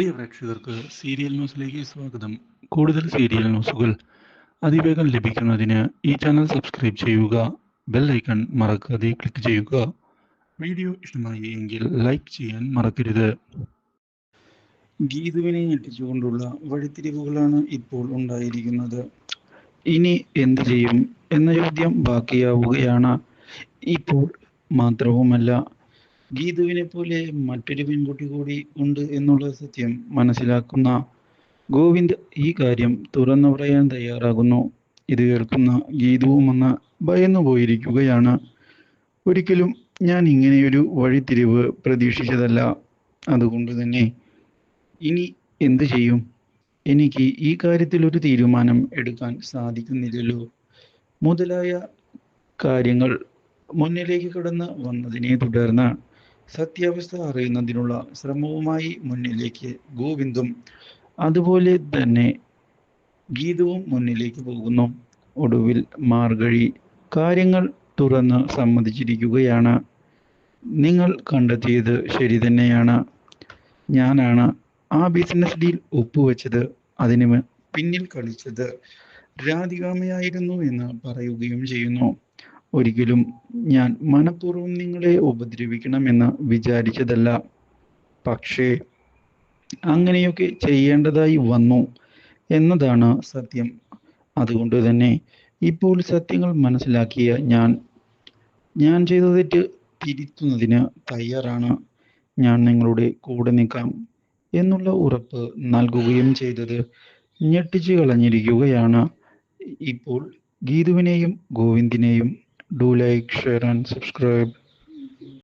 പ്രിയ പ്രേക്ഷകർക്ക് സീരിയൽ ന്യൂസിലേക്ക് സ്വാഗതം. കൂടുതൽ സീരിയൽ ന്യൂസുകൾ അതിവേഗം ലഭിക്കുന്നതിന് ഈ ചാനൽ സബ്സ്ക്രൈബ് ചെയ്യുക. ബെൽ ഐക്കൺ മറക്കാതെ ക്ലിക്ക് ചെയ്യുക. വീഡിയോ ഇഷ്ടമായി എങ്കിൽ ലൈക്ക് ചെയ്യാൻ മറക്കരുത്. ഗീതുവിനെ ഞെട്ടിച്ചുകൊണ്ടുള്ള വഴിത്തിരിവുകളാണ് ഇപ്പോൾ ഉണ്ടായിരിക്കുന്നത്. ഇനി എന്ത് ചെയ്യും എന്ന ചോദ്യം ബാക്കിയാവുകയാണ്. ഇപ്പോൾ മാത്രവുമല്ല, ഗീതുവിനെ പോലെ മറ്റൊരു പെൺകുട്ടി കൂടി ഉണ്ട് എന്നുള്ള സത്യം മനസ്സിലാക്കുന്ന ഗോവിന്ദ് ഈ കാര്യം തുറന്നു പറയാൻ തയ്യാറാകുന്നു. ഇത് കേൾക്കുന്ന ഗീതുവും ഒന്ന് ഭയന്നു പോയിരിക്കുകയാണ്. ഒരിക്കലും ഞാൻ ഇങ്ങനെയൊരു വഴിത്തിരിവ് പ്രതീക്ഷിച്ചതല്ല. അതുകൊണ്ട് തന്നെ ഇനി എന്ത് ചെയ്യും? എനിക്ക് ഈ കാര്യത്തിൽ ഒരു തീരുമാനം എടുക്കാൻ സാധിക്കുന്നില്ലല്ലോ. മുതലായ കാര്യങ്ങൾ മുന്നിലേക്ക് കടന്ന് വന്നതിനെ തുടർന്ന് സത്യാവസ്ഥ അറിയുന്നതിനുള്ള ശ്രമവുമായി മുന്നിലേക്ക് ഗോവിന്ദും അതുപോലെ തന്നെ ഗീതവും മുന്നിലേക്ക് പോകുന്നു. ഒടുവിൽ മാർഗഴി കാര്യങ്ങൾ തുറന്ന് സമ്മതിച്ചിരിക്കുകയാണ്. നിങ്ങൾ കണ്ടെത്തിയത് ശരി തന്നെയാണ്. ഞാനാണ് ആ ബിസിനസ് ഡീൽ ഒപ്പുവെച്ചത്. അതിന് പിന്നിൽ കളിച്ചത് രാധികാമ്മയായിരുന്നു എന്ന് പറയുകയും ചെയ്യുന്നു. ഒരിക്കലും ഞാൻ മനഃപൂർവ്വം നിങ്ങളെ ഉപദ്രവിക്കണമെന്ന് വിചാരിച്ചതല്ല. പക്ഷേ അങ്ങനെയൊക്കെ ചെയ്യേണ്ടതായി വന്നു എന്നതാണ് സത്യം. അതുകൊണ്ട് തന്നെ ഇപ്പോൾ സത്യങ്ങൾ മനസ്സിലാക്കിയ ഞാൻ ചെയ്ത തെറ്റ് തിരുത്തുന്നതിന് തയ്യാറാണ്. ഞാൻ നിങ്ങളുടെ കൂടെ നിൽക്കാം എന്നുള്ള ഉറപ്പ് നൽകുകയും ചെയ്തത് ഞെട്ടിച്ചു കളഞ്ഞിരിക്കുകയാണ്. ഇപ്പോൾ ഗീതുവിനെയും ഗോവിന്ദിനെയും. Do like, share and subscribe.